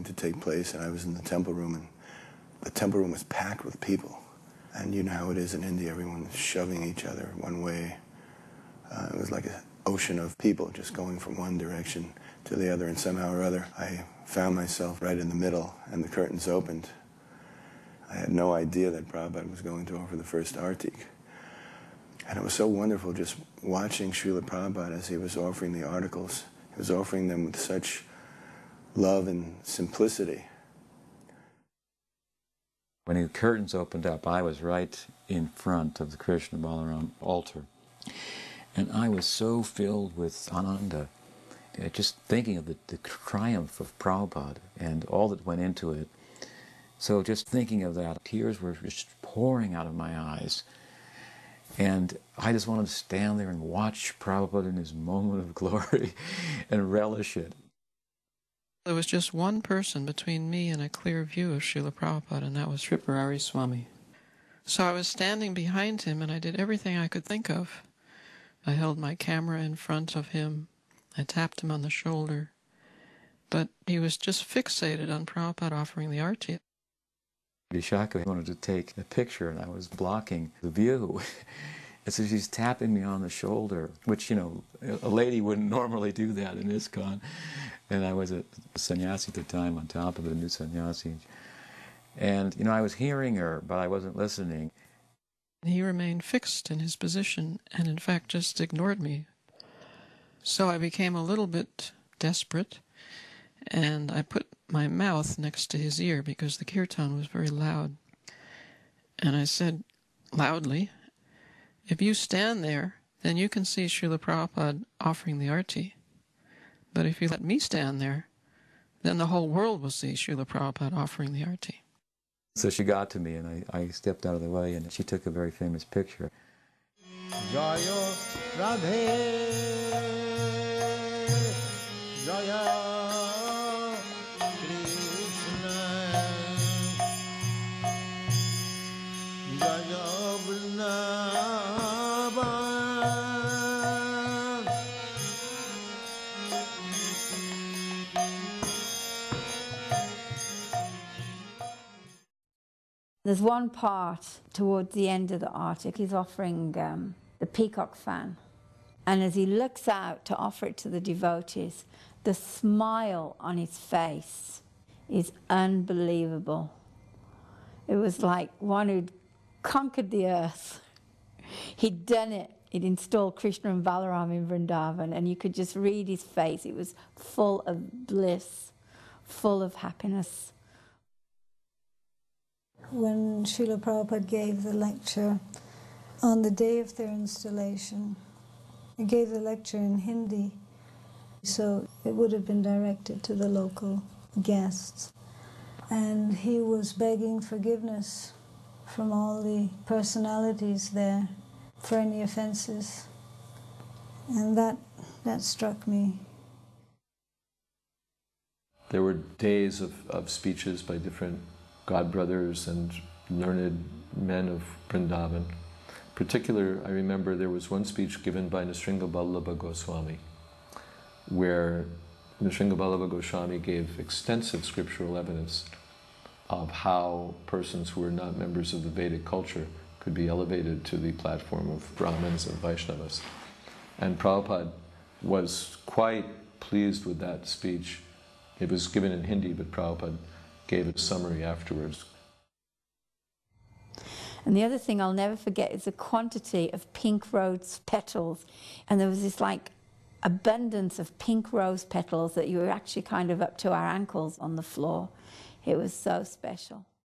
to take place, and I was in the temple room, and the temple room was packed with people. And you know how it is in India, everyone's shoving each other one way. It was like an ocean of people just going from one direction to the other, and somehow or other I found myself right in the middle, and the curtains opened. I had no idea that Prabhupada was going to offer the first arati. And it was so wonderful just watching Srila Prabhupada as he was offering the articles. He was offering them with such love and simplicity. When the curtains opened up, I was right in front of the Krishna Balarama altar. And I was so filled with ananda, just thinking of the triumph of Prabhupada and all that went into it. So just thinking of that, tears were just pouring out of my eyes. And I just wanted to stand there and watch Prabhupada in his moment of glory and relish it. There was just one person between me and a clear view of Srila Prabhupada, and that was Srila Swami. So I was standing behind him, and I did everything I could think of. I held my camera in front of him. I tapped him on the shoulder. But he was just fixated on Prabhupada offering the arati. Vishaka wanted to take a picture, and I was blocking the view. And so she's tapping me on the shoulder, which, you know, a lady wouldn't normally do that in ISKCON. And I was a sannyasi at the time, on top of it, a new sannyasi. And, you know, I was hearing her, but I wasn't listening. He remained fixed in his position and, in fact, just ignored me. So I became a little bit desperate, and I put my mouth next to his ear because the kirtan was very loud. And I said loudly, "If you stand there, then you can see Srila Prabhupada offering the arati. But if you let me stand there, then the whole world will see Srila Prabhupada offering the arati." So she got to me, and I stepped out of the way, and she took a very famous picture. Jaya Radhe, Jaya Krishna, Jaya Vrindavana. There's one part towards the end of the artic, he's offering the peacock fan. And as he looks out to offer it to the devotees, the smile on his face is unbelievable. It was like one who'd conquered the earth. He'd done it. He'd installed Krishna and Balarama in Vrindavan, and you could just read his face. It was full of bliss, full of happiness. When Srila Prabhupada gave the lecture on the day of their installation, he gave the lecture in Hindi, so it would have been directed to the local guests. And he was begging forgiveness from all the personalities there for any offenses. And that struck me. There were days of speeches by different godbrothers and learned men of Vrindavan. In particular, I remember there was one speech given by Nisringa Goswami, where Nisringa Goswami gave extensive scriptural evidence of how persons who were not members of the Vedic culture could be elevated to the platform of Brahmins and Vaishnavas. And Prabhupada was quite pleased with that speech. It was given in Hindi, but Prabhupada gave a summary afterwards. And the other thing I'll never forget is the quantity of pink rose petals. And there was this like abundance of pink rose petals that you were actually kind of up to our ankles on the floor. It was so special.